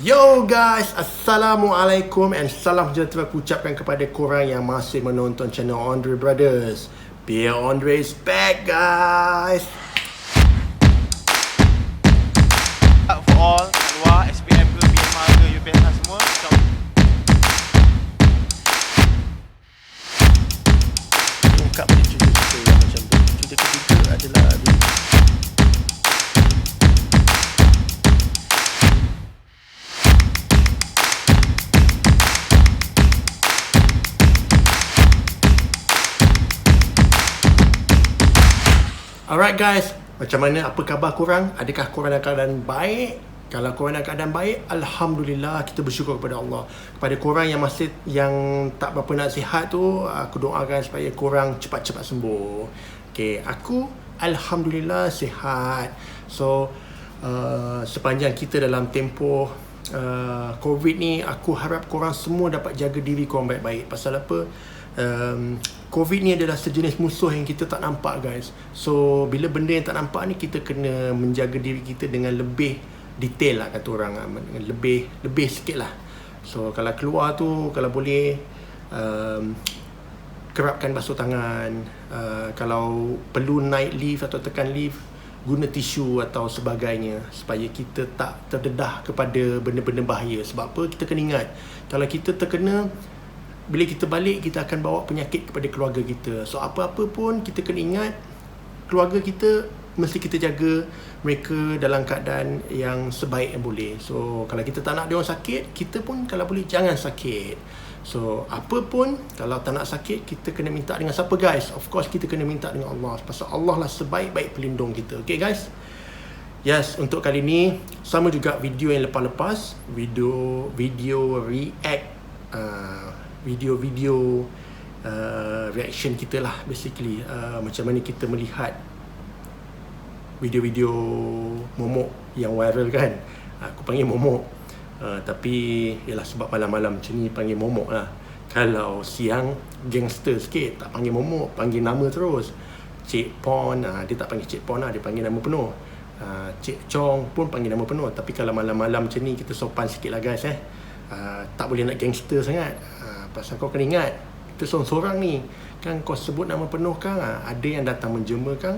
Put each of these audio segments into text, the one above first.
Yo guys, Assalamualaikum and salam sejahtera aku ucapkan kepada korang yang masih menonton channel Andre Brothers. Pierre Andre is back guys. For all, luar, SPM ke, BMR ke, UPSR semua. Ungkap pada cerita yang macam tu. Cerita ketiga adalah alright guys, macam mana, apa khabar korang? Adakah korang dalam keadaan baik? Kalau korang dalam keadaan baik, Alhamdulillah, kita bersyukur kepada Allah. Kepada korang yang masih tak berapa nak sihat tu, aku doakan supaya korang cepat-cepat sembuh. Okay, aku Alhamdulillah sihat. So, sepanjang kita dalam tempoh COVID ni, aku harap korang semua dapat jaga diri korang baik-baik. Pasal apa? COVID ni adalah sejenis musuh yang kita tak nampak guys. So bila benda yang tak nampak ni, kita kena menjaga diri kita dengan lebih detail lah, kata orang, lebih sikit lah. So kalau keluar tu, kalau boleh kerapkan basuh tangan. Kalau perlu naik lift atau tekan lift, guna tisu atau sebagainya, supaya kita tak terdedah kepada benda-benda bahaya. Sebab apa? Kita kena ingat, kalau kita terkena, bila kita balik, kita akan bawa penyakit kepada keluarga kita. So apa-apa pun kita kena ingat, keluarga kita mesti kita jaga mereka dalam keadaan yang sebaik yang boleh. So kalau kita tak nak dia orang sakit, kita pun kalau boleh jangan sakit. So apa pun, kalau tak nak sakit, kita kena minta dengan siapa guys? Of course kita kena minta dengan Allah. Pasal Allah lah sebaik-baik pelindung kita. Okay guys? Yes, untuk kali ni sama juga video yang lepas-lepas, video react, video reaction kita lah basically. Macam mana kita melihat video-video momok yang viral kan. Aku panggil momok, tapi ialah sebab malam-malam macam ni panggil momok lah. Kalau siang gangster sikit, tak panggil momok, panggil nama terus. Cik Pon, dia tak panggil Cik Pon lah, dia panggil nama penuh. Cik Chong pun panggil nama penuh. Tapi kalau malam-malam macam ni, kita sopan sikit lah guys. Tak boleh nak gangster sangat. Pasal kau kena ingat, kita seorang-seorang ni kan, kau sebut nama penuh kan, ada yang datang menjema kan,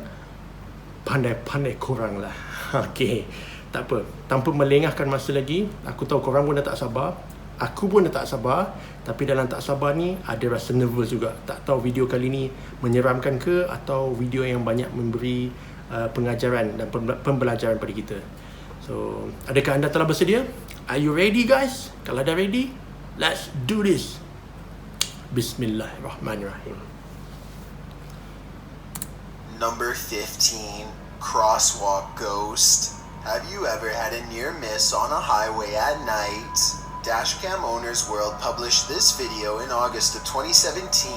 pandai-pandai korang lah. Okay, tak apa, tanpa melengahkan masa lagi, aku tahu korang pun dah tak sabar, aku pun dah tak sabar. Tapi dalam tak sabar ni ada rasa nervous juga. Tak tahu video kali ni menyeramkan ke, atau video yang banyak memberi pengajaran dan pembelajaran pada kita. So, adakah anda telah bersedia? Are you ready guys? Kalau dah ready, let's do this. Bismillahirrahmanirrahim. Number 15, Crosswalk Ghost. Have you ever had a near miss on a highway at night? Dashcam Owners World published this video in August of 2017,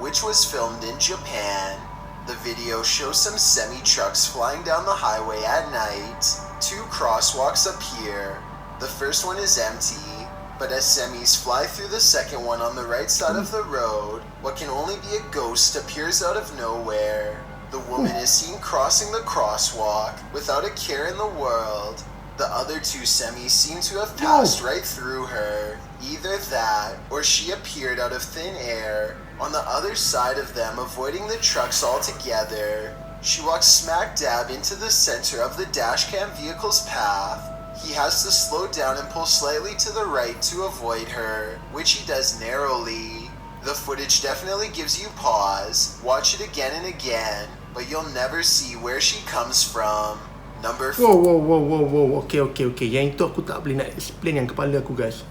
which was filmed in Japan. The video shows some semi-trucks flying down the highway at night. Two crosswalks appear. The first one is empty, but as semis fly through the second one on the right side of the road, what can only be a ghost appears out of nowhere. The woman is seen crossing the crosswalk without a care in the world. The other two semis seem to have passed right through her. Either that, or she appeared out of thin air on the other side of them, avoiding the trucks altogether. She walks smack dab into the center of the dashcam vehicle's path. He has to slow down and pull slightly to the right to avoid her, which he does narrowly. The footage definitely gives you pause. Watch it again and again, but you'll never see where she comes from. Number 4. Wow. Okay. Yang itu aku tak boleh nak explain yang kepala aku guys.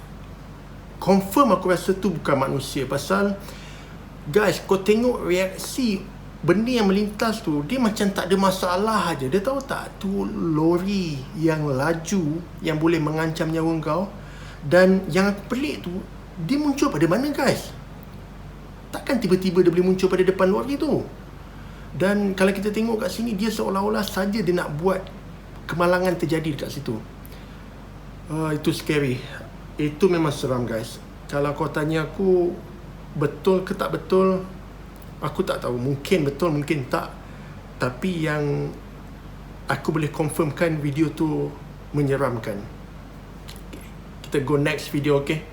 Confirm aku rasa tu bukan manusia. Pasal guys, kau tengok reaksi benda yang melintas tu, dia macam tak ada masalah aja. Dia tahu tak, tu lori yang laju yang boleh mengancam nyawa kau. Dan yang aku pelik tu, dia muncul pada mana guys? Takkan tiba-tiba dia boleh muncul pada depan lori tu. Dan kalau kita tengok kat sini, dia seolah-olah saja dia nak buat kemalangan terjadi dekat situ. Itu scary. Itu memang seram guys. Kalau kau tanya aku betul ke tak betul, aku tak tahu. Mungkin betul, mungkin tak. Tapi yang aku boleh confirmkan, video tu menyeramkan. kita go next video, okay?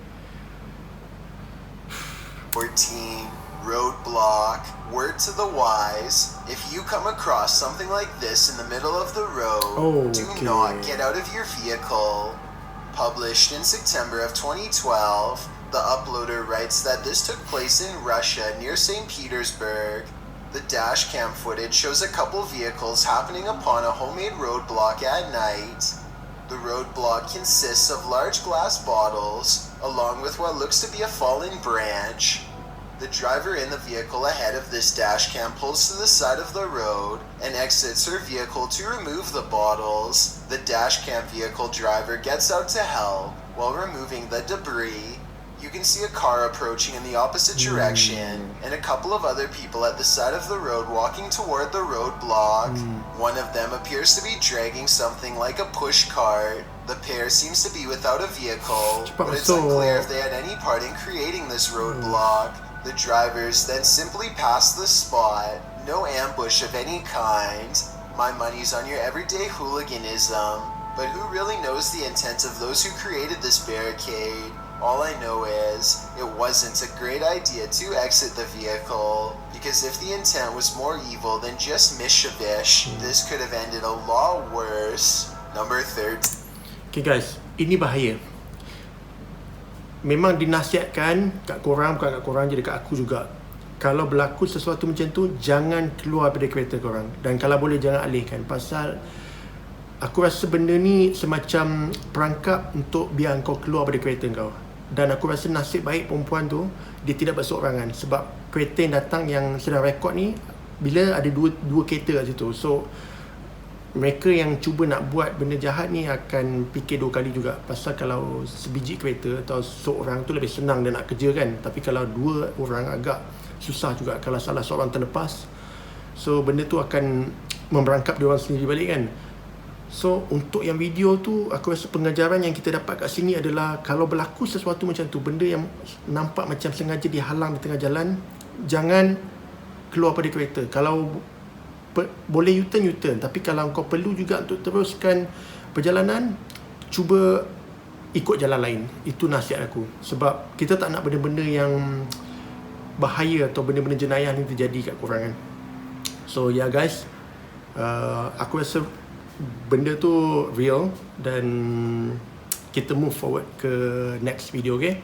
14. Roadblock. Word to the wise, if you come across something like this in the middle of the road, do not get out of your vehicle. Published in September of 2012, the uploader writes that this took place in Russia near St. Petersburg. The dashcam footage shows a couple vehicles happening upon a homemade roadblock at night. The roadblock consists of large glass bottles, along with what looks to be a fallen branch. The driver in the vehicle ahead of this dashcam pulls to the side of the road and exits her vehicle to remove the bottles. The dashcam vehicle driver gets out to help while removing the debris. You can see a car approaching in the opposite direction and a couple of other people at the side of the road walking toward the roadblock. One of them appears to be dragging something like a push cart. The pair seems to be without a vehicle, but it's unclear if they had any part in creating this roadblock. The drivers then simply pass the spot. No ambush of any kind. My money's on your everyday hooliganism. But who really knows the intent of those who created this barricade? All I know is, it wasn't a great idea to exit the vehicle, because if the intent was more evil than just mischievous, this could have ended a lot worse. Number 13. Okay guys, ini bahaya. Memang dinasihatkan kat korang, bukan kat korang je, dekat aku juga. Kalau berlaku sesuatu macam tu, jangan keluar dari kereta korang. Dan kalau boleh jangan alihkan. Pasal aku rasa benda ni semacam perangkap untuk biar kau keluar dari kereta kau. Dan aku rasa nasib baik perempuan tu, dia tidak berseorangan. Sebab kereta yang datang yang sedang rekod ni, bila ada dua kereta kat situ. So mereka yang cuba nak buat benda jahat ni akan fikir dua kali juga. Pasal kalau sebiji kereta atau seorang tu lebih senang dia nak kerja kan. Tapi kalau dua orang agak susah juga kalau salah seorang terlepas. So benda tu akan memberangkap dia orang sendiri balik kan. So untuk yang video tu, aku rasa pengajaran yang kita dapat kat sini adalah kalau berlaku sesuatu macam tu, benda yang nampak macam sengaja dihalang di tengah jalan, jangan keluar pada kereta. Kalau boleh U-turn, tapi kalau kau perlu juga untuk teruskan perjalanan, cuba ikut jalan lain. Itu nasihat aku. Sebab kita tak nak benda-benda yang bahaya atau benda-benda jenayah ni terjadi kat korang kan. So yeah guys, aku rasa benda tu real. Dan kita move forward ke next video, okay?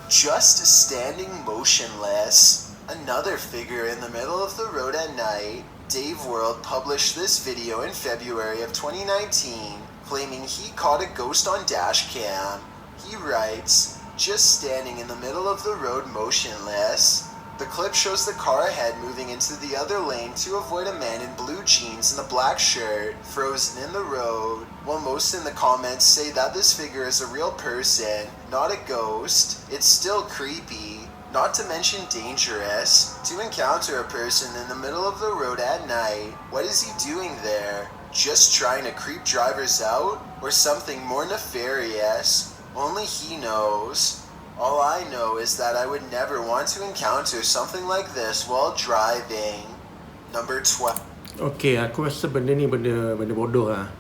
Just standing motionless. Another figure in the middle of the road at night. Dave World published this video in February of 2019, claiming he caught a ghost on dashcam. He writes, just standing in the middle of the road motionless. The clip shows the car ahead moving into the other lane to avoid a man in blue jeans and a black shirt, frozen in the road. While most in the comments say that this figure is a real person, not a ghost, it's still creepy. Not to mention dangerous. To encounter a person in the middle of the road at night, what is he doing there? Just trying to creep drivers out? Or something more nefarious? Only he knows. All I know is that I would never want to encounter something like this while driving. Number 12. Okay, aku rasa benda ni benda bodoh lah.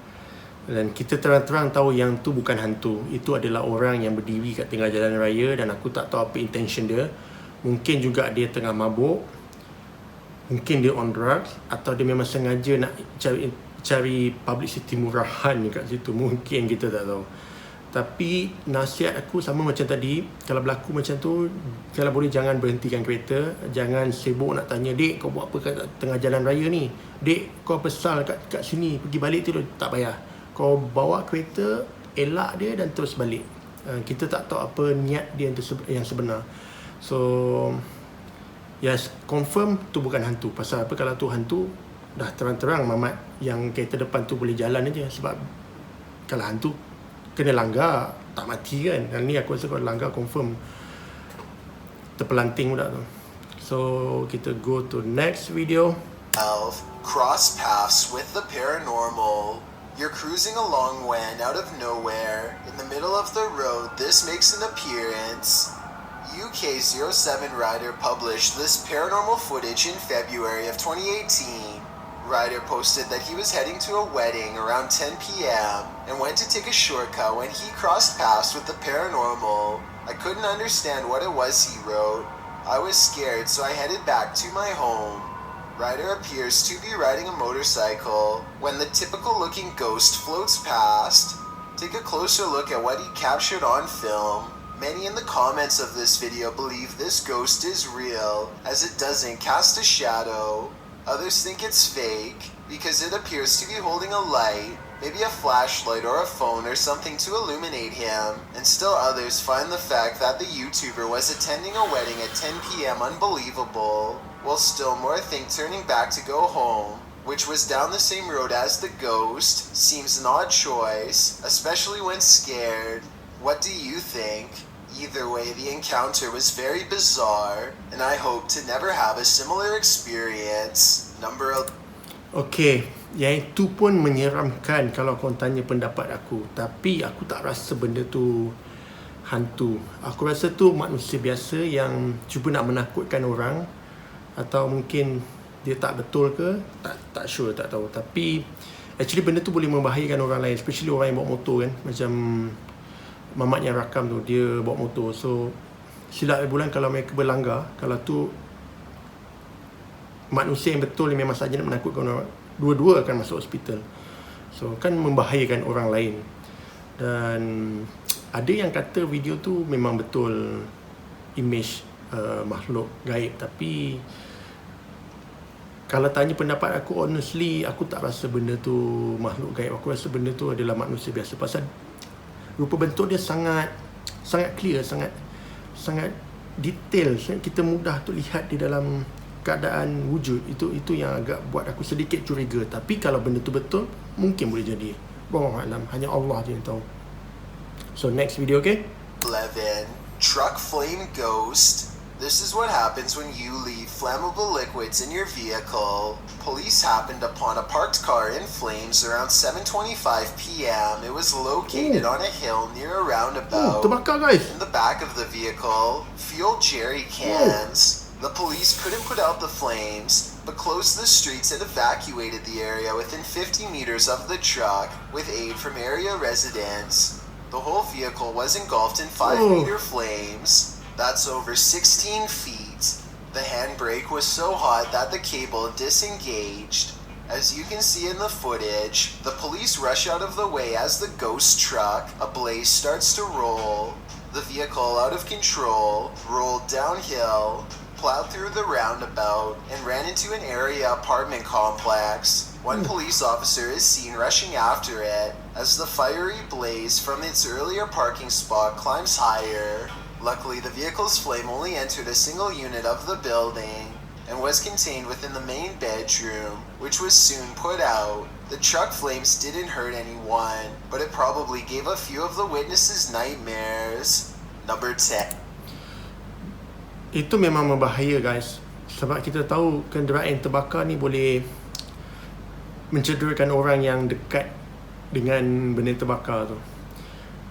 Dan kita terang-terang tahu yang tu bukan hantu. Itu adalah orang yang berdiri kat tengah jalan raya. Dan aku tak tahu apa intention dia. Mungkin juga dia tengah mabuk, mungkin dia on drugs, atau dia memang sengaja nak cari publicity murahan kat situ. Mungkin kita tak tahu. Tapi nasihat aku sama macam tadi. Kalau berlaku macam tu, kalau boleh jangan berhentikan kereta. Jangan sibuk nak tanya, "Dek, kau buat apa kat tengah jalan raya ni? Dek, kau pesal kat sini, pergi balik tu." Tak payah. Kau bawa kereta, elak dia dan terus balik. Kita tak tahu apa niat dia yang sebenar. So yes, confirm tu bukan hantu. Pasal apa, kalau tu hantu, dah terang-terang mamat yang kereta depan tu boleh jalan aja. Sebab kalau hantu kena langgar, tak mati kan. Dan ni aku rasa kalau langgar confirm terpelanting budak tu. So kita go to next video. Cross paths with the paranormal. You're cruising along when, out of nowhere, in the middle of the road, this makes an appearance. UK07 rider published this paranormal footage in February of 2018. Ryder posted that he was heading to a wedding around 10 p.m. and went to take a shortcut when he crossed paths with the paranormal. I couldn't understand what it was he wrote. I was scared, so I headed back to my home. Ryder appears to be riding a motorcycle when the typical looking ghost floats past. Take a closer look at what he captured on film. Many in the comments of this video believe this ghost is real, as it doesn't cast a shadow. Others think it's fake, because it appears to be holding a light, maybe a flashlight or a phone or something to illuminate him, and still others find the fact that the YouTuber was attending a wedding at 10 p.m. unbelievable, while still more think turning back to go home, which was down the same road as the ghost, seems an odd choice, especially when scared. What do you think? Either way, the encounter was very bizarre, and I hope to never have a similar experience. Okay, yang itu pun menyeramkan kalau kau tanya pendapat aku. Tapi aku tak rasa benda tu hantu. Aku rasa tu manusia biasa yang cuba nak menakutkan orang. Atau mungkin dia tak betul ke, tak sure, tak tahu. Tapi actually benda tu boleh membahayakan orang lain, especially orang yang bawa motor kan. Macam mamat yang rakam tu, dia bawa motor. So silap bulan kalau mereka berlanggar, kalau tu manusia yang betul yang memang saja nak menakutkan orang, dua-dua akan masuk hospital. So kan membahayakan orang lain. Dan ada yang kata video tu memang betul image makhluk gaib. Tapi kalau tanya pendapat aku, honestly aku tak rasa benda tu makhluk gaib. Aku rasa benda tu adalah manusia biasa. Pasal rupa bentuk dia sangat clear, sangat detail. Kita mudah tu lihat di dalam keadaan wujud. Itu yang agak buat aku sedikit curiga. Tapi kalau benda tu betul, mungkin boleh jadi. Wallahu alam, hanya Allah je yang tahu. So next video, okay? 11. Truck flame ghost. This is what happens when you leave flammable liquids in your vehicle. Police happened upon a parked car in flames around 7:25 p.m. It was located on a hill near a roundabout. Terbakar, guys. In the back of the vehicle, fuel jerry cans. The police couldn't put out the flames, but closed the streets and evacuated the area within 50 meters of the truck with aid from area residents. The whole vehicle was engulfed in 5-meter flames. That's over 16 feet. The handbrake was so hot that the cable disengaged. As you can see in the footage, the police rush out of the way as the ghost truck, ablaze, starts to roll. The vehicle, out of control, rolled downhill, plowed through the roundabout, and ran into an area apartment complex. One police officer is seen rushing after it as the fiery blaze from its earlier parking spot climbs higher. Luckily, the vehicle's flame only entered a single unit of the building and was contained within the main bedroom, which was soon put out. The truck flames didn't hurt anyone, but it probably gave a few of the witnesses nightmares. Number 10. Itu memang membahaya, guys. Sebab kita tahu kenderaan yang terbakar ni boleh mencederakan orang yang dekat dengan benda yang terbakar tu.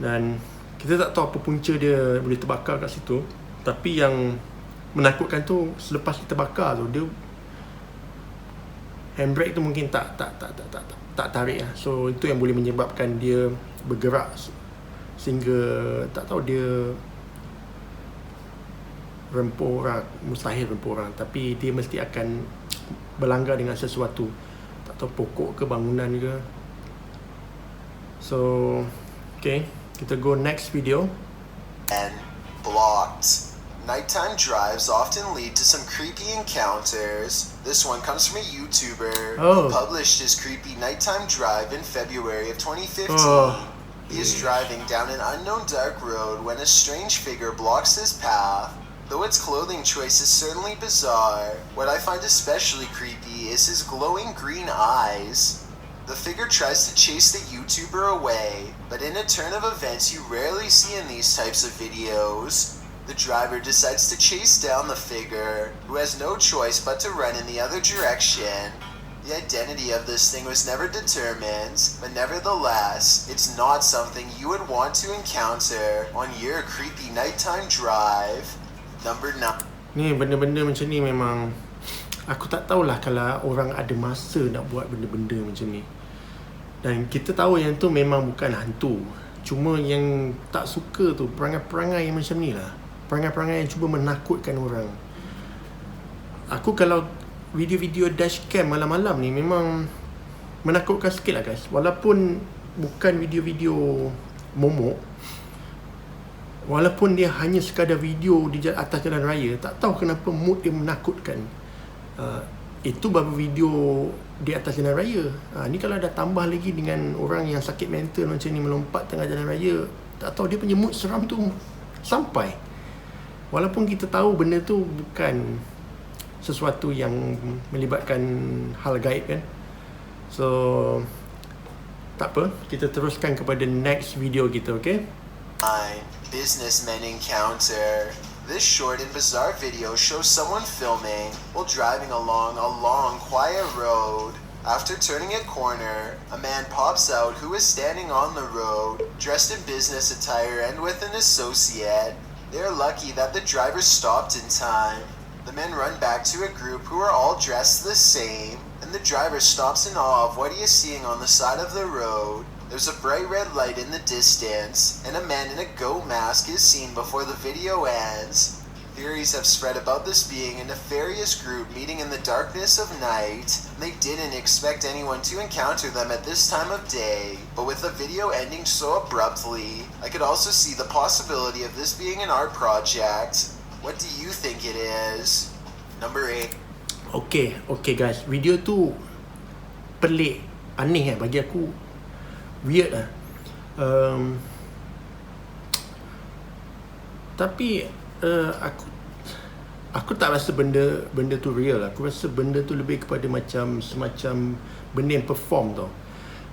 Dan kita tak tahu apa punca dia boleh terbakar kat situ. Tapi yang menakutkan tu, selepas dia terbakar tu, dia handbrake tu mungkin tak tarik lah. So itu yang boleh menyebabkan dia bergerak sehingga tak tahu dia rempuh orang. Mustahil rempuh orang, tapi dia mesti akan berlanggar dengan sesuatu. Tak tahu pokok ke bangunan ke. So okay, kita go next video. And blocked. Nighttime drives often lead to some creepy encounters. This one comes from a YouTuber who published his creepy nighttime drive in February of 2015. He is driving down an unknown dark road when a strange figure blocks his path. Though its clothing choice is certainly bizarre, what I find especially creepy is his glowing green eyes. The figure tries to chase the YouTuber away, but in a turn of events you rarely see in these types of videos, the driver decides to chase down the figure, who has no choice but to run in the other direction. The identity of this thing was never determined, but nevertheless, it's not something you would want to encounter on your creepy nighttime drive. Number 9. Ni benda-benda macam ni memang Aku tak tahulah kalau orang ada masa nak buat benda-benda macam ni. Dan kita tahu yang tu memang bukan hantu. Cuma yang tak suka tu perangai-perangai yang macam ni lah. Perangai-perangai yang cuba menakutkan orang. Aku kalau video-video dashcam malam-malam ni memang menakutkan sikit lah guys. Walaupun bukan video-video momok, walaupun dia hanya sekadar video di atas jalan raya, tak tahu kenapa mood dia menakutkan. Itu baru video di atas jalan raya. Ni kalau dah tambah lagi dengan orang yang sakit mental macam ni melompat tengah jalan raya, tak tahu dia punya mood seram tu sampai. Walaupun kita tahu benda tu bukan sesuatu yang melibatkan hal gaib kan. So tak apa, kita teruskan kepada next video kita, okay? Businessmen encounter. This short and bizarre video shows someone filming while driving along a long, quiet road. After turning a corner, a man pops out who is standing on the road, dressed in business attire and with an associate. They are lucky that the driver stopped in time. The men run back to a group who are all dressed the same, and the driver stops in awe of what he is seeing on the side of the road. There's a bright red light in the distance, and a man in a goat mask is seen before the video ends. Theories have spread about this being a nefarious group meeting in the darkness of night. They didn't expect anyone to encounter them at this time of day, but with the video ending so abruptly, I could also see the possibility of this being an art project. What do you think it is? Number 8. Okay guys, video tu pelik, aneh bagi aku. Weird lah. Tapi aku tak rasa benda tu real lah. Aku rasa benda tu lebih kepada semacam benda yang perform tau.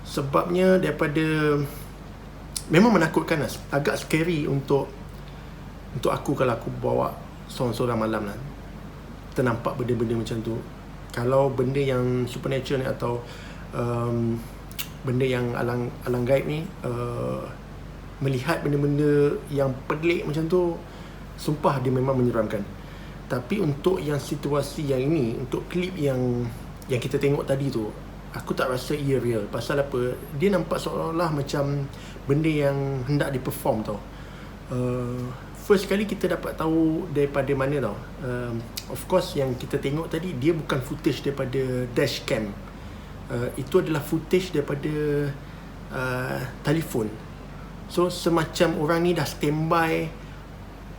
Sebabnya daripada memang menakutkan lah. Agak scary untuk aku kalau aku bawa seorang-seorang malam lah. Ternampak benda-benda macam tu. Kalau benda yang supernatural ni atau benda yang alang gaib ni, melihat benda-benda yang pelik macam tu, sumpah dia memang menyeramkan. Tapi untuk yang situasi yang ini, untuk klip yang kita tengok tadi tu, aku tak rasa ia real. Pasal apa? Dia nampak seolah-olah macam benda yang hendak di-perform tau. First kali kita dapat tahu daripada mana tau. Of course yang kita tengok tadi, dia bukan footage daripada dashcam. Itu adalah footage daripada telefon. So semacam orang ni dah standby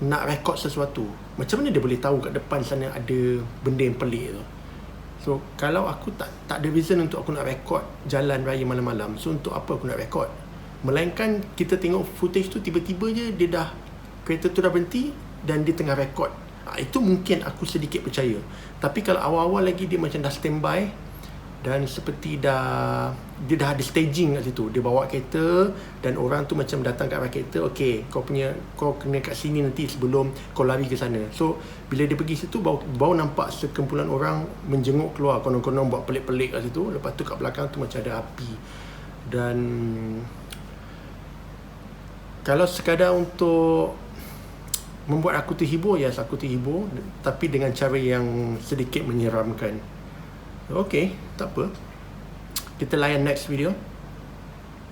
nak rekod sesuatu. Macam mana dia boleh tahu kat depan sana ada benda yang pelik tu? So kalau aku tak ada reason untuk aku nak rekod jalan raya malam-malam, so untuk apa aku nak rekod? Melainkan kita tengok footage tu, tiba-tiba je dia dah, kereta tu dah berhenti dan dia tengah rekod. Itu mungkin aku sedikit percaya. Tapi kalau awal-awal lagi dia macam dah standby dan seperti dia dah ada staging kat situ. Dia bawa kereta dan orang tu macam datang kat arah kereta, okay, kau kena kat sini nanti sebelum kau lari ke sana. So bila dia pergi situ, baru nampak sekumpulan orang menjenguk keluar, konon-konon buat pelik-pelik kat situ. Lepas tu kat belakang tu macam ada api. Dan kalau sekadar untuk membuat aku terhibur, yes, aku terhibur, tapi dengan cara yang sedikit menyeramkan. Okay, tak apa. Kita layan next video.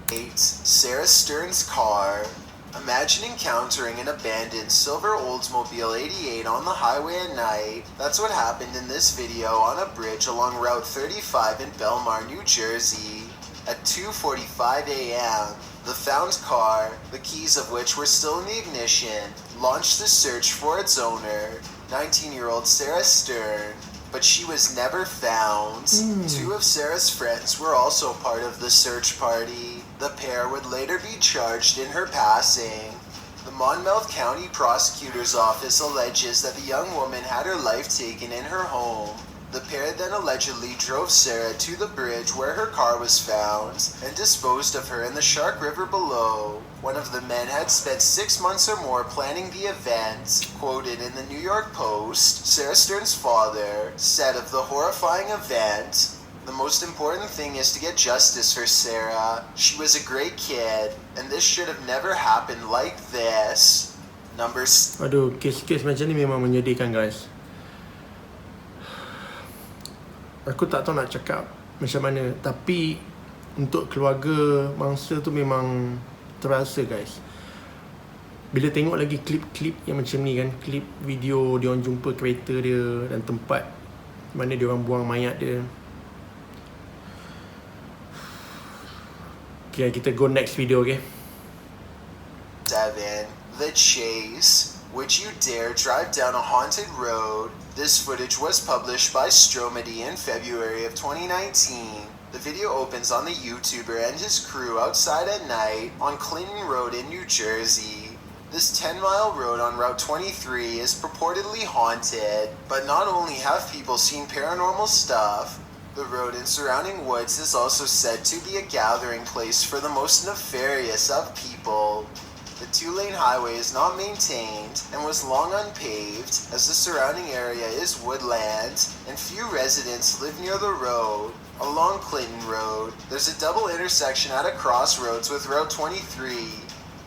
8. Sarah Stern's car. Imagine encountering an abandoned silver Oldsmobile 88 on the highway at night. That's what happened in this video on a bridge along Route 35 in Belmar, New Jersey. At 2:45 a.m., the found car, the keys of which were still in the ignition, launched the search for its owner, 19-year-old Sarah Stern. But she was never found. 2 of Sarah's friends were also part of the search party. The pair would later be charged in her passing. The Monmouth County Prosecutor's Office alleges that the young woman had her life taken in her home. The pair then allegedly drove Sarah to the bridge where her car was found and disposed of her in the Shark River below. One of the men had spent 6 months or more planning the event. Quoted in the New York Post, Sarah Stern's father said of the horrifying event, "The most important thing is to get justice for Sarah. She was a great kid, and this should have never happened like this." Aduh, kes-kes macam ni memang menyedihkan guys. aku tak tahu nak cakap macam mana. Tapi untuk keluarga mangsa tu memang terasa guys. Bila tengok lagi klip-klip yang macam ni kan, klip video dia orang jumpa kereta dia dan tempat mana dia orang buang mayat dia. Okay, kita go next video, okay? 7. The Chase. Would you dare drive down a haunted road? This footage was published by Stromedy in February of 2019. The video opens on the YouTuber and his crew outside at night on Clinton Road in New Jersey. This 10-mile road on Route 23 is purportedly haunted, but not only have people seen paranormal stuff, the road and surrounding woods is also said to be a gathering place for the most nefarious of people. The 2-lane highway is not maintained and was long unpaved, as the surrounding area is woodland and few residents live near the road. Along Clinton Road, there's a double intersection at a crossroads with Route 23.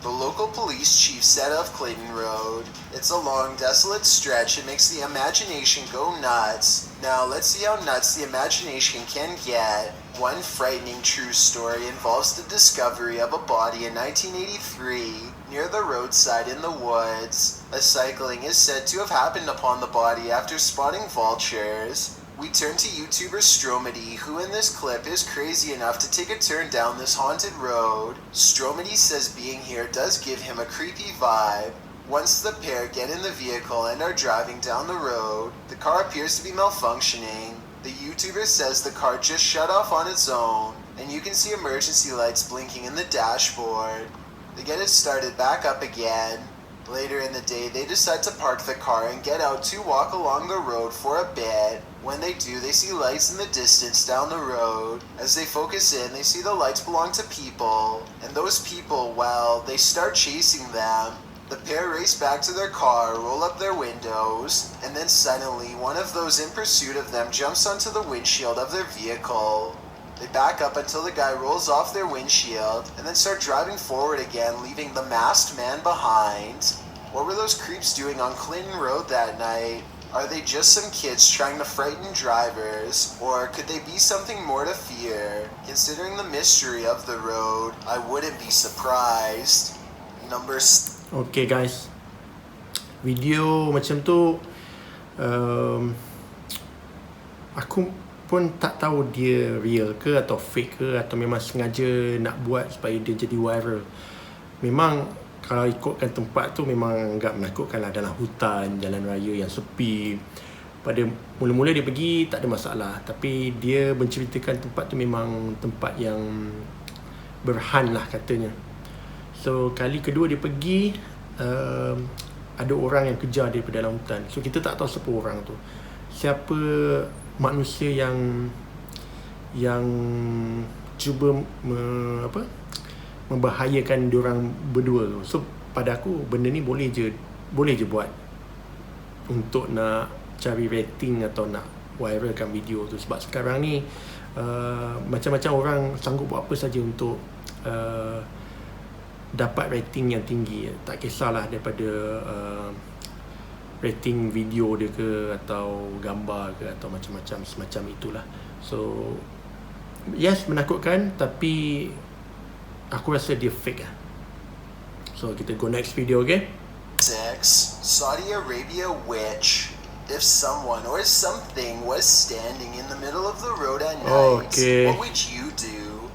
The local police chief said of Clinton Road, "It's a long, desolate stretch. It makes the imagination go nuts." Now, let's see how nuts the imagination can get. One frightening true story involves the discovery of a body in 1983 near the roadside in the woods. A cycling is said to have happened upon the body after spotting vultures. We turn to YouTuber Stromedy, who in this clip is crazy enough to take a turn down this haunted road. Stromedy says being here does give him a creepy vibe. Once the pair get in the vehicle and are driving down the road, the car appears to be malfunctioning. The YouTuber says the car just shut off on its own, and you can see emergency lights blinking in the dashboard. They get it started back up again. Later in the day, they decide to park the car and get out to walk along the road for a bit. When they do, they see lights in the distance down the road. As they focus in, they see the lights belong to people. And those people, well, they start chasing them. The pair race back to their car, roll up their windows, and then suddenly, one of those in pursuit of them jumps onto the windshield of their vehicle. They back up until the guy rolls off their windshield, and then start driving forward again, leaving the masked man behind. What were those creeps doing on Clinton Road that night? Are they just some kids trying to frighten drivers, or could they be something more to fear? Considering the mystery of the road, I wouldn't be surprised. Okay guys, video macam tu aku pun tak tahu dia real ke atau fake ke, atau memang sengaja nak buat supaya dia jadi viral. Memang kalau ikutkan tempat tu memang agak menakutkan lah, dalam hutan, jalan raya yang sepi. Pada mula-mula dia pergi tak ada masalah, tapi dia menceritakan tempat tu memang tempat yang berhan lah katanya. So kali kedua dia pergi, ada orang yang kejar dia pada dalam hutan. So kita tak tahu siapa orang tu, siapa manusia yang cuba membahayakan diorang berdua tu. So pada aku benda ni boleh je buat untuk nak cari rating atau nak viralkan video tu. Sebab sekarang ni macam-macam orang sanggup buat apa saja untuk dapat rating yang tinggi. Tak kisahlah daripada rating video dia ke, atau gambar ke, atau macam-macam semacam itulah. So yes, menakutkan, tapi aku rasa dia fake lah. So kita go next video, okay? 6. Saudi Arabia witch. If someone or something was standing in the middle of the road at night, what would you do?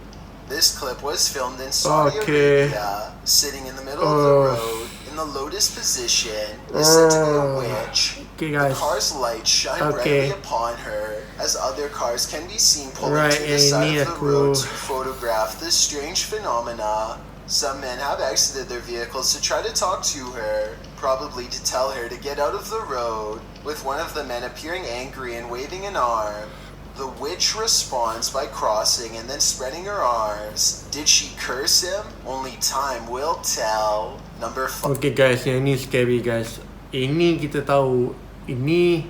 This clip was filmed in Saudi Arabia, sitting in the middle of the road in the lotus position, is said to be a witch. The car's lights shine brightly upon her, as other cars can be seen pulling to the side of the road to photograph this strange phenomena. Some men have exited their vehicles to try to talk to her, probably to tell her to get out of the road, with one of the men appearing angry and waving an arm. The witch responds by crossing and then spreading her arms. Did she curse him? Only time will tell. Number 5. Okay guys, yang ni scary guys. Ini kita tahu, ini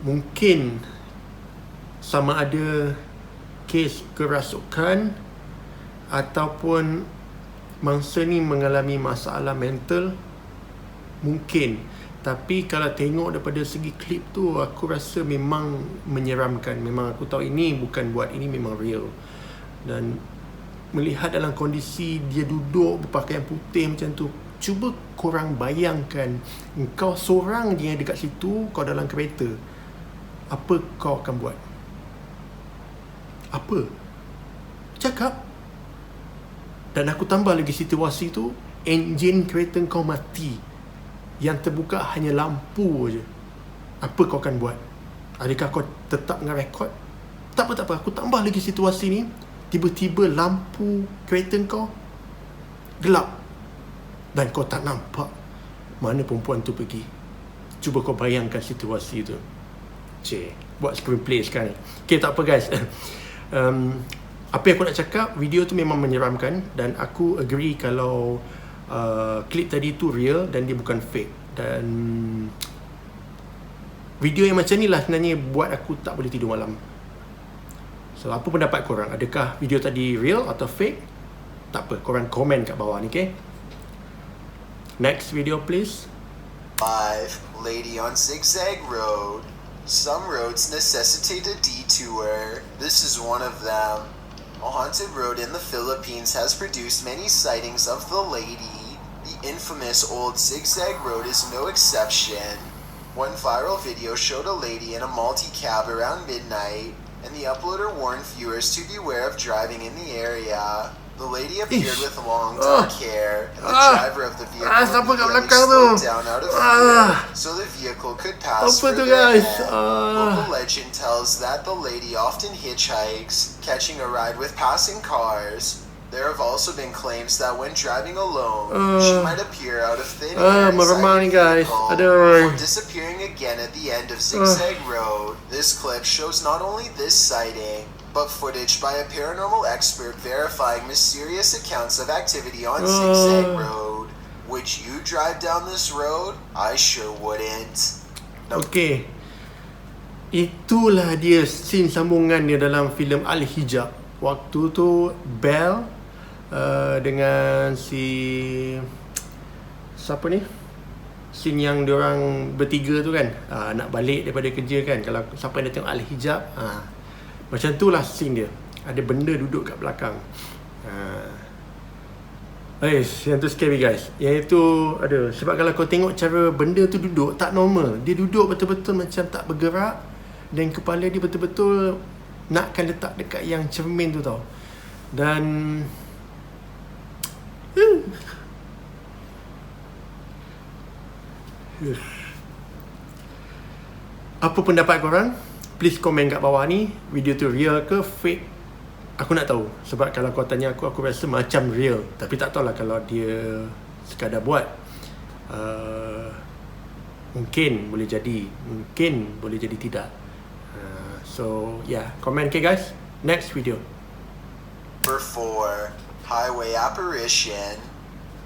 mungkin sama ada kes kerasukan ataupun mangsa ni mengalami masalah mental, mungkin. Tapi kalau tengok daripada segi klip tu, aku rasa memang menyeramkan. Memang aku tahu ini bukan buat, ini memang real. Dan melihat dalam kondisi dia duduk berpakaian putih macam tu, cuba korang bayangkan kau seorang je yang dekat situ, kau dalam kereta, apa kau akan buat? Apa? Cakap. Dan aku tambah lagi situasi tu, enjin kereta kau mati, yang terbuka hanya lampu je. Apa kau akan buat? Adakah kau tetap dengan rekod? Tak apa, aku tambah lagi situasi ni. Tiba-tiba lampu kereta kau gelap dan kau tak nampak mana perempuan tu pergi. Cuba kau bayangkan situasi tu. Buat screenplay sekarang. Okay, tak apa guys. Apa yang aku nak cakap, video tu memang menyeramkan. Dan aku agree kalau klip tadi tu real dan dia bukan fake. Dan video yang macam ni lah sebenarnya buat aku tak boleh tidur malam. So apa pendapat korang? Adakah video tadi real atau fake? Tak apa, korang komen kat bawah ni, okay? Next video please. 5. Lady on zigzag road. Some roads necessitate a detour. This is one of them. A haunted road in the Philippines has produced many sightings of the lady. The infamous old zigzag road is no exception. One viral video showed a lady in a multi-cab around midnight, and the uploader warned viewers to beware of driving in the area. The lady appeared with long dark hair, and the driver of the vehicle immediately slowed down out of fear, so the vehicle could pass further ahead. Local legend tells that the lady often hitchhikes, catching a ride with passing cars. There have also been claims that when driving alone, she might appear out of thin air inside the vehicle before disappearing again at the end of Zigzag Road. This clip shows not only this sighting, but footage by a paranormal expert verifying mysterious accounts of activity on Zigzag Road. Would you drive down this road? I sure wouldn't. Okay, itulah dia scene sambungan dia dalam filem Al-Hijab. Waktu tu Belle dengan siapa ni, scene yang diorang bertiga tu kan, nak balik daripada kerja kan. Kalau siapa yang dah tengok Al-Hijab, macam tu lah scene dia. Ada benda duduk kat belakang. Yang tu scary guys. Yang itu sebab kalau kau tengok cara benda tu duduk, tak normal. Dia duduk betul-betul macam tak bergerak, dan kepala dia betul-betul nakkan letak dekat yang cermin tu tau. Dan apa pendapat korang? Please komen kat bawah ni. Video tu real ke fake? Aku nak tahu. Sebab kalau kau tanya aku rasa macam real. Tapi tak tahulah kalau dia sekadar buat. Mungkin boleh jadi, mungkin boleh jadi tidak. So yeah, comment okay guys. Next video. Number 4. Highway apparition.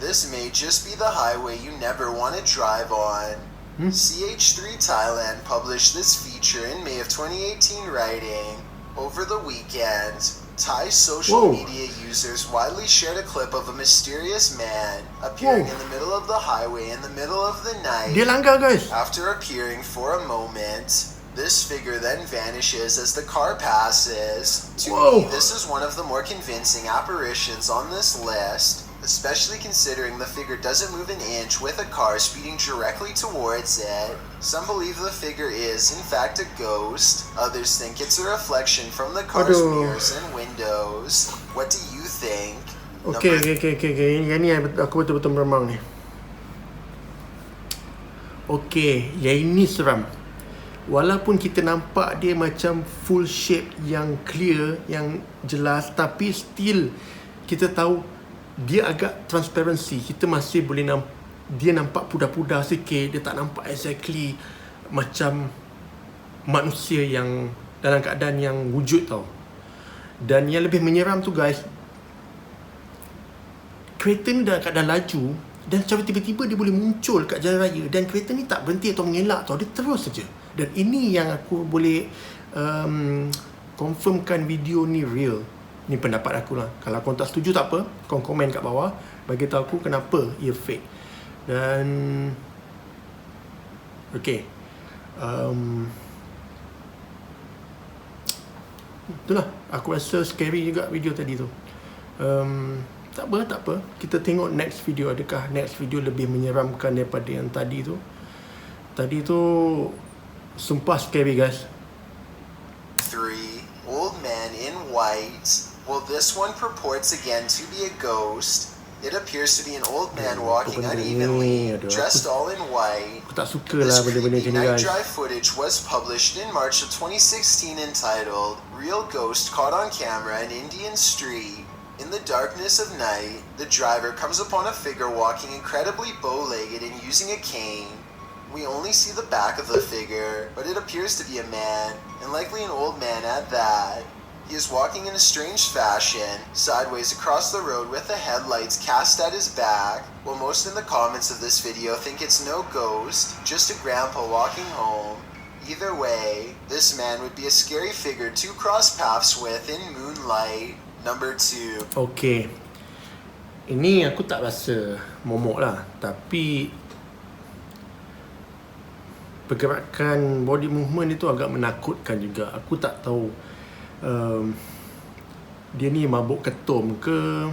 This may just be the highway you never want to drive on. CH3 Thailand published this feature in May of 2018, writing, over the weekend, Thai social media users widely shared a clip of a mysterious man appearing in the middle of the highway in the middle of the night. Dia langgar guys. After appearing for a moment, this figure then vanishes as the car passes. To me, this is one of the more convincing apparitions on this list, especially considering the figure doesn't move an inch with a car speeding directly towards it. Some believe the figure is, in fact, a ghost. Others think it's a reflection from the car's mirrors and windows. What do you think? Okay. Yang ni aku betul-betul meremang ni. Okay, yang ini seram. Walaupun kita nampak dia macam full shape yang clear, yang jelas, tapi still kita tahu dia agak transparansi. Kita masih boleh dia nampak pudar-pudar sikit. Dia tak nampak exactly macam manusia yang dalam keadaan yang wujud tau. Dan yang lebih menyeram tu guys, kereta ni dalam keadaan laju, dan secara tiba-tiba dia boleh muncul kat jalan raya, dan kereta ni tak berhenti atau mengelak tau. Dia terus saja. Dan ini yang aku boleh confirmkan video ni real. Ni pendapat aku lah. Kalau kau tak setuju tak apa, kau komen kat bawah, bagi tahu aku kenapa ia fake. Dan Okay. Itulah, aku rasa scary juga video tadi tu. Tak apa. Kita tengok next video. Adakah next video lebih menyeramkan daripada yang tadi tu? Tadi tu sumpah scary, guys. 3. Old man in white. Well, this one purports again to be a ghost. It appears to be an old man walking unevenly, dressed all in white. Aku tak suka This lah benda-benda creepy macam ni, night guys. drive footage was published in March of 2016 entitled Real Ghost Caught on Camera in Indian Street. In the darkness of night, the driver comes upon a figure walking incredibly bow-legged and using a cane. We only see the back of the figure, but it appears to be a man, and likely an old man at that. He is walking in a strange fashion, sideways across the road with the headlights cast at his back, while most in the comments of this video think it's no ghost, just a grandpa walking home. Either way, this man would be a scary figure to cross paths with in moonlight. Number 2. Okay. Ini aku tak rasa momok lah. Tapi pergerakan body movement itu agak menakutkan juga. Aku tak tahu dia ni mabuk ketum ke,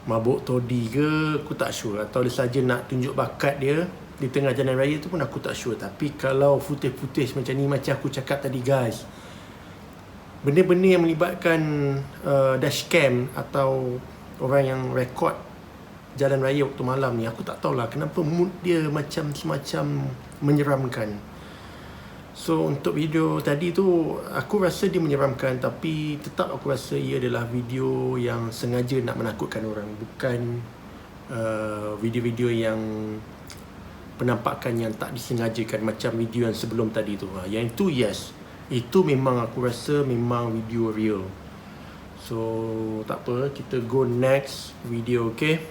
mabuk todi ke, aku tak sure. Atau dia saja nak tunjuk bakat dia di tengah jalan raya tu pun aku tak sure. Tapi kalau footage macam ni, macam aku cakap tadi, guys, benda-benda yang melibatkan dashcam atau orang yang rekod jalan raya waktu malam ni, aku tak tahulah kenapa mood dia macam semacam menyeramkan. So untuk video tadi tu aku rasa dia menyeramkan, tapi tetap aku rasa ia adalah video yang sengaja nak menakutkan orang, bukan video-video yang penampakan yang tak disengajakan macam video yang sebelum tadi tu. Yang itu yes, itu memang aku rasa memang video real. So tak apa, kita go next video, okay?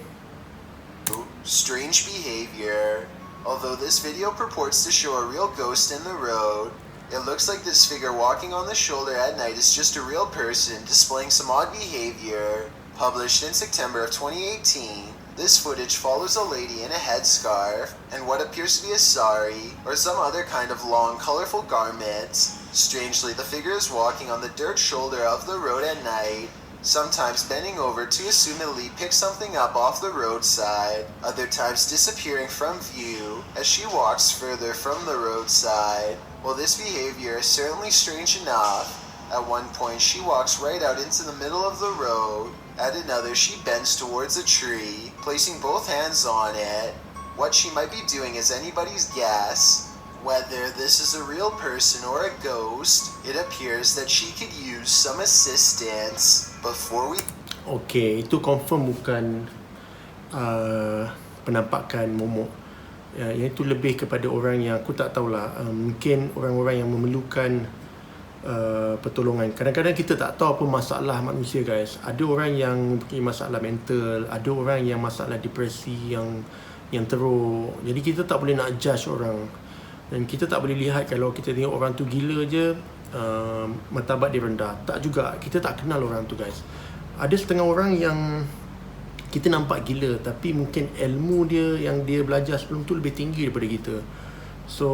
Strange behavior. Although this video purports to show a real ghost in the road, it looks like this figure walking on the shoulder at night is just a real person displaying some odd behavior. Published in September of 2018, this footage follows a lady in a headscarf and what appears to be a sari or some other kind of long, colorful garment. Strangely, the figure is walking on the dirt shoulder of the road at night, sometimes bending over to assumedly pick something up off the roadside, other times disappearing from view as she walks further from the roadside. While this behavior is certainly strange enough, at one point she walks right out into the middle of the road, at another she bends towards a tree, placing both hands on it. What she might be doing is anybody's guess. Whether this is a real person or a ghost, it appears that she could use some assistance. Before we... Okay, itu confirm bukan penampakan momok. Yang itu lebih kepada orang yang aku tak tahulah, mungkin orang-orang yang memerlukan pertolongan. Kadang-kadang kita tak tahu apa masalah manusia, guys. Ada orang yang mempunyai masalah mental, ada orang yang masalah depresi yang teruk. Jadi kita tak boleh nak judge orang. Dan kita tak boleh lihat kalau kita tengok orang tu gila je, martabat dia rendah. Tak juga, kita tak kenal orang tu, guys. Ada setengah orang yang kita nampak gila, tapi mungkin ilmu dia yang dia belajar sebelum tu lebih tinggi daripada kita. So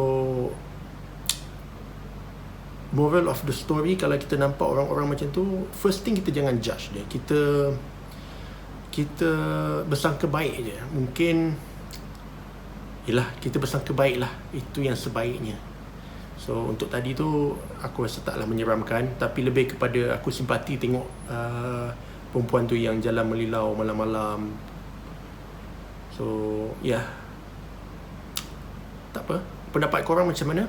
moral of the story, kalau kita nampak orang-orang macam tu, first thing kita jangan judge dia. Kita bersangka baik je. Mungkin yelah, kita bersangka baik lah, itu yang sebaiknya. So untuk tadi tu aku rasa taklah menyeramkan, tapi lebih kepada aku simpati tengok perempuan tu yang jalan melilau malam-malam. So yeah, tak apa, pendapat korang macam mana?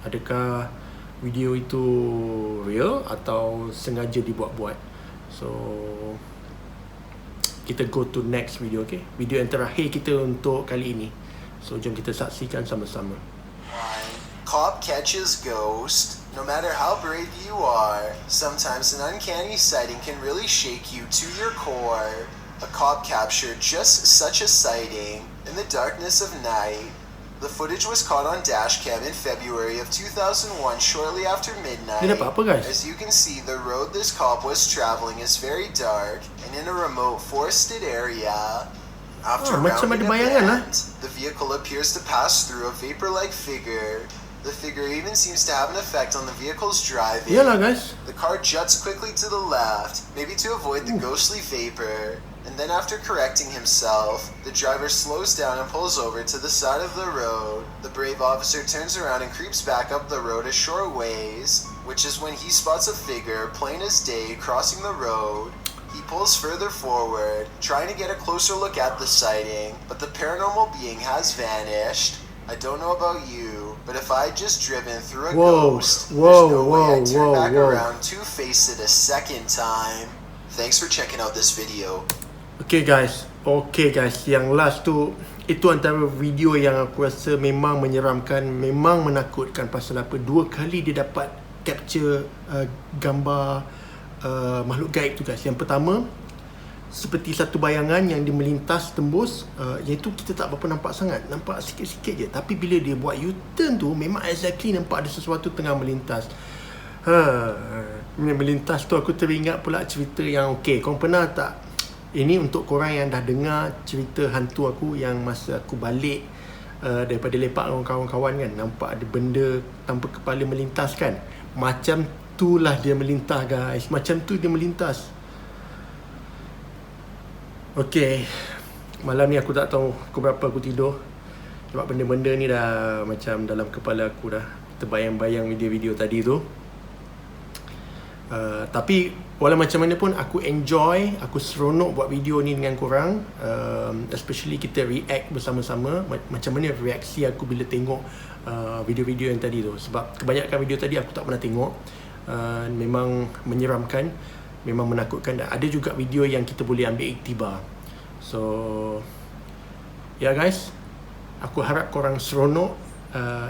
Adakah video itu real atau sengaja dibuat-buat? So kita go to next video, okay? Video yang terakhir kita untuk kali ini. So jom kita saksikan sama-sama. Cop catches ghost. No matter how brave you are, sometimes an uncanny sighting can really shake you to your core. A cop captured just such a sighting in the darkness of night. The footage was caught on dashcam in February of 2001, shortly after midnight. Dia dapat apa, guys? As you can see, the road this cop was traveling is very dark and in a remote forested area. After macam ada rounding a bayangan lah. bend, the vehicle appears to pass through a vapor-like figure. The figure even seems to have an effect on the vehicle's driving. Yalah guys. The car juts quickly to the left, maybe to avoid the ghostly vapor. And then after correcting himself, the driver slows down and pulls over to the side of the road. The brave officer turns around and creeps back up the road a short ways, which is when he spots a figure, plain as day, crossing the road. He pulls further forward, trying to get a closer look at the sighting, but the paranormal being has vanished. I don't know about you, but if I had just driven through a ghost, there's no way I'd turn back around to face it a second time. Thanks for checking out this video. Okay guys, yang last tu, itu antara video yang aku rasa memang menyeramkan, memang menakutkan. Pasal apa? 2 kali dia dapat capture gambar makhluk gaib tu guys. Yang pertama, seperti satu bayangan yang dia melintas tembus, iaitu kita tak berapa nampak sangat, nampak sikit-sikit je. Tapi bila dia buat U-turn tu, memang exactly nampak ada sesuatu tengah melintas. Melintas tu aku teringat pula cerita yang korang pernah tak? Ini untuk korang yang dah dengar cerita hantu aku yang masa aku balik daripada lepak dengan kawan-kawan kan, nampak ada benda tanpa kepala melintas kan. Macam tu lah dia melintas guys, macam tu dia melintas. Malam ni aku tak tahu pukul berapa aku tidur, sebab benda-benda ni dah macam dalam kepala aku dah terbayang-bayang video-video tadi tu. Tapi walau macam mana pun aku enjoy, aku seronok buat video ni dengan korang, especially kita react bersama-sama. Macam mana reaksi aku bila tengok video-video yang tadi tu, sebab kebanyakan video tadi aku tak pernah tengok. Memang menyeramkan, memang menakutkan, dan ada juga video yang kita boleh ambil iktibar. So guys, aku harap korang seronok,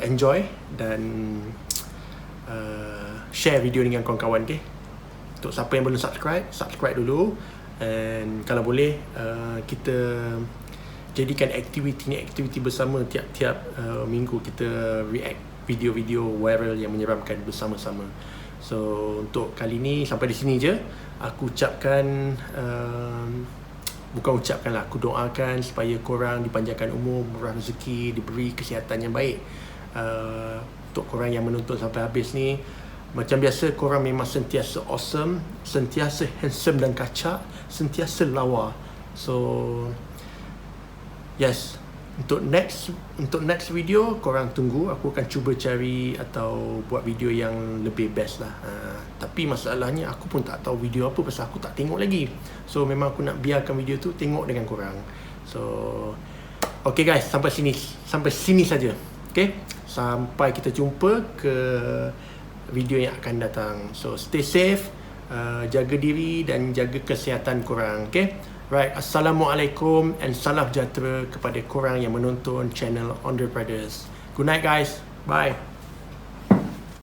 enjoy, dan share video ni dengan kawan-kawan. Untuk siapa yang belum subscribe dulu. And kalau boleh, kita jadikan aktiviti bersama. Tiap-tiap minggu kita react video-video viral yang menyeramkan bersama-sama. So untuk kali ni sampai di sini je. Aku ucapkan, bukan ucapkan lah, aku doakan supaya korang dipanjangkan umur, murah rezeki, diberi kesihatan yang baik. Untuk korang yang menonton sampai habis ni, macam biasa korang memang sentiasa awesome, sentiasa handsome dan kacak, sentiasa lawa. So yes, untuk next video korang tunggu. Aku akan cuba cari atau buat video yang lebih best lah. Tapi masalahnya aku pun tak tahu video apa, pasal aku tak tengok lagi. So memang aku nak biarkan video tu tengok dengan korang. So okay guys, sampai sini saja. Okay, sampai kita jumpa ke video yang akan datang. So stay safe, jaga diri dan jaga kesihatan korang. Okay, right, Assalamualaikum and salam sejahtera kepada korang yang menonton channel Andre Brothers. Good night guys, bye.